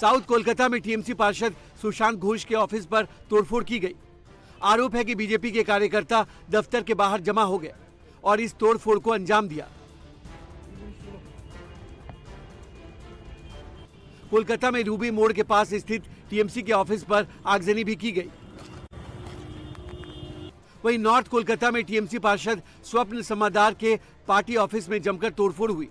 South Kolkata में TMC पार्षद सुशांत घोष के ऑफिस पर तोड़फोड़ की गई। आरोप है कि बीजेपी के कार्यकर्ता दफ्तर के बाहर जमा हो गए और इस तोड़फोड़ को अंजाम दिया। कोलकाता में रूबी मोड़ के पास स्थित टीएमसी के ऑफिस पर आगजनी भी की गई। वहीं नॉर्थ कोलकाता में टीएमसी पार्षद स्वप्न समादार के पार्टी ऑफिस में जमकर तोड़फोड़ हुई।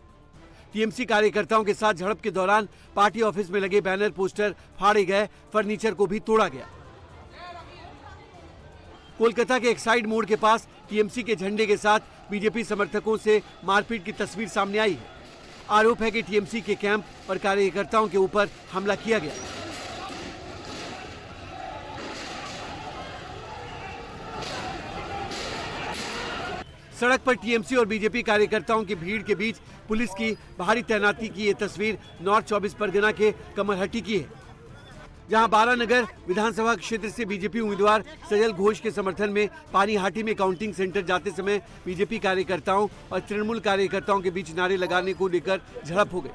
टीएमसी कार्यकर्ताओं के साथ झड़प के दौरान पार्टी ऑफिस में लगे बैनर पोस्टर फाड़े गए, फर्नीचर को भी तोड़ा गया। कोलकाता के एक्साइड मोड़ के पास टीएमसी के झंडे के साथ बीजेपी समर्थकों से मारपीट की तस्वीर सामने आई है। आरोप है कि टीएमसी के कैंप और कार्यकर्ताओं के ऊपर हमला किया गया। सड़क पर टीएमसी और बीजेपी कार्यकर्ताओं की भीड़ के बीच पुलिस की भारी तैनाती की ये तस्वीर नॉर्थ 24 परगना के कमरहट्टी की है, जहां बारानगर विधानसभा क्षेत्र से बीजेपी उम्मीदवार सजल घोष के समर्थन में पानीहाटी में काउंटिंग सेंटर जाते समय बीजेपी कार्यकर्ताओं और तृणमूल कार्यकर्ताओं के बीच नारे लगाने को लेकर झड़प हो गई,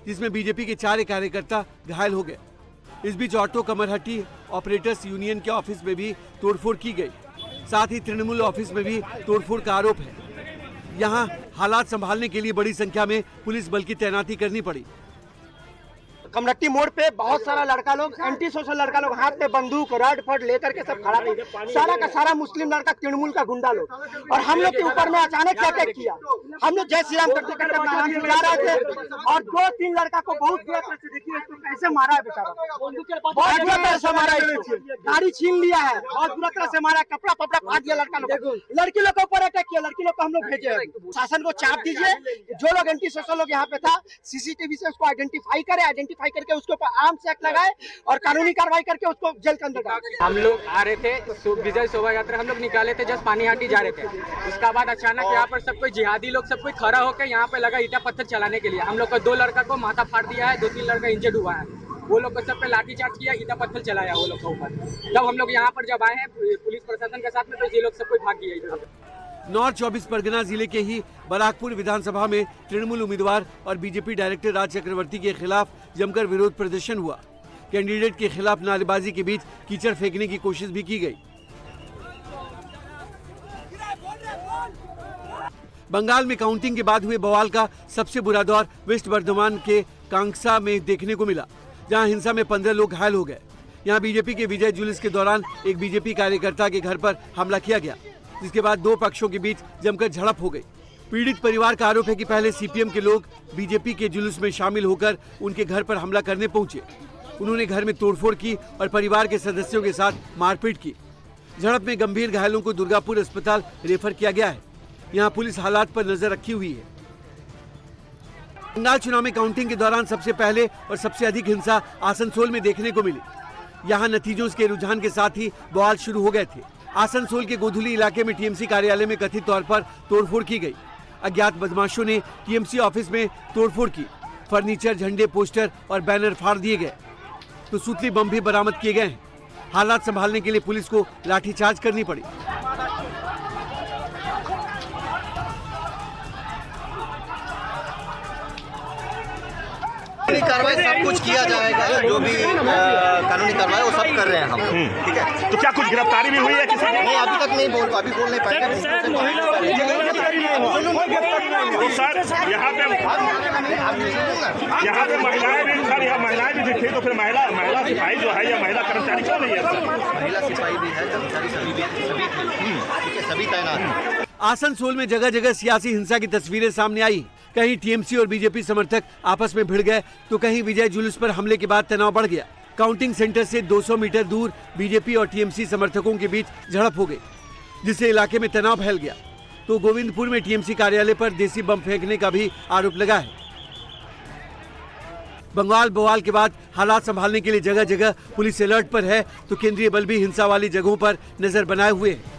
जिसमें बीजेपी के 4 कार्यकर्ता घायल हो गए। इस बीच ऑटो कमरहट्टी ऑपरेटर्स यूनियन के ऑफिस में भी तोड़फोड़ की गई। साथ ही तृणमूल ऑफिस में भी तोड़फोड़ का आरोप है। यहाँ हालात संभालने के लिए बड़ी संख्या में पुलिस बल की तैनाती करनी पड़ी। कमरट्टी मोड़ पे बहुत सारा लड़का लोग, एंटी सोशल लड़का लोग, हाथ में बंदूक रॉड फट लेकर के सब खड़ा थे। सारा का सारा मुस्लिम लड़का, तृणमूल का गुंडा लोग, और हम लोग के ऊपर में अचानक क्या अटैक किया। हम लोग जय श्री राम करते करते आराम से जा रहे थे और 2-3 लड़का को बहुत बुरा तरह से, देखिए इसको कैसे मारा है बेचारा, बहुत बुरा तरह से मारा है, गाड़ी छीन लिया है, बहुत बुरा तरह से मारा, कपड़ा पपड़ा फाड़ दिया लड़का लोग। लड़की लोग के ऊपर अटैक किया, लड़की लोग को हम लोग भेजे। शासन को चाप दीजिए, जो लोग एंटी सोशल लोग यहाँ पे था सीसीटीवी से उसको आइडेंटिफाई करे, आइडेंटिफाई करके उसके ऊपर आर्म्स एक्ट लगाए और कानूनी कार्रवाई करके उसको जेल के अंदर डाले। हम लोग आ रहे थे विजय शोभा यात्रा हम लोग निकाले थे, जस्ट पानीहाटी जा रहे थे। उसके बाद अचानक यहाँ पर सब कोई जिहादी लोग सब कोई खड़ा होकर यहाँ पे लगा ईटा पत्थर चलाने के लिए। हम लोग को 2 लड़का को माथा फाड़ दिया है, 2-3 लड़का इंजर्ड हुआ है। वो लोग को सब पे लाठीचार्ज किया, ईटा पत्थर चलाया वो लोग के ऊपर। जब हम लोग यहाँ पर जब आए हैं पुलिस प्रशासन के साथ में, तो ये लोग सब कोई भाग गया इधर। नॉर्थ 24 परगना जिले के ही बराकपुर विधानसभा में तृणमूल उम्मीदवार और बीजेपी डायरेक्टर राज चक्रवर्ती के खिलाफ जमकर विरोध प्रदर्शन हुआ। कैंडिडेट के खिलाफ नारेबाजी के बीच कीचड़ फेंकने की कोशिश भी की गई। बंगाल में काउंटिंग के बाद हुए बवाल का सबसे बुरा दौर वेस्ट बर्धमान के कांगसा में देखने को मिला, जहां हिंसा में 15 लोग घायल हो गए। यहां बीजेपी के विजय जुलूस के दौरान एक बीजेपी कार्यकर्ता के घर पर हमला किया गया, जिसके बाद 2 पक्षों के बीच जमकर झड़प हो गई। पीड़ित परिवार का आरोप है कि पहले सीपीएम के लोग बीजेपी के जुलूस में शामिल होकर उनके घर पर हमला करने पहुंचे। उन्होंने घर में तोड़फोड़ की और परिवार के सदस्यों के साथ मारपीट की। झड़प में गंभीर घायलों को दुर्गापुर अस्पताल रेफर किया गया है। यहाँ पुलिस हालात पर नजर रखी हुई है। बंगाल चुनाव में काउंटिंग के दौरान सबसे पहले और सबसे अधिक हिंसा आसनसोल में देखने को मिली। यहाँ नतीजों के रुझान के साथ ही बवाल शुरू हो गए थे। आसनसोल के गोधुली इलाके में टीएमसी कार्यालय में कथित तौर पर तोड़फोड़ की गई। अज्ञात बदमाशों ने टीएमसी ऑफिस में तोड़फोड़ की, फर्नीचर, झंडे, पोस्टर और बैनर फाड़ दिए गए, तो सूतली बम भी बरामद किए गए हैं। हालात संभालने के लिए पुलिस को लाठीचार्ज करनी पड़ी। कार्रवाई सब कुछ किया जाएगा, जो भी कानूनी कार्रवाई वो सब कर रहे हैं हम लोग। ठीक है, तो क्या कुछ गिरफ्तारी भी हुई है किसी की? नहीं, अभी तक नहीं अभी बोल नहीं पाएंगे। तो सर यहाँ पे महिलाएं भी, सर यहाँ महिलाएं भी दिखी, तो फिर महिला सिपाही जो है या महिला कर्मचारी क्यों नहीं है सर? महिला सिपाही भी है, कर्मचारी सभी भी है, सभी तैनात। आसनसोल में जगह जगह सियासी हिंसा की तस्वीरें सामने आई। कहीं टीएमसी और बीजेपी समर्थक आपस में भिड़ गए, तो कहीं विजय जुलूस पर हमले के बाद तनाव बढ़ गया। काउंटिंग सेंटर से 200 मीटर दूर बीजेपी और टीएमसी समर्थकों के बीच झड़प हो गई, जिससे इलाके में तनाव फैल गया। तो गोविंदपुर में टीएमसी कार्यालय पर देसी बम फेंकने का भी आरोप लगा है। बंगाल बवाल के बाद हालात संभालने के लिए जगह जगह पुलिस अलर्ट पर है, तो केंद्रीय बल भी हिंसा वाली जगहों पर नजर बनाए हुए है।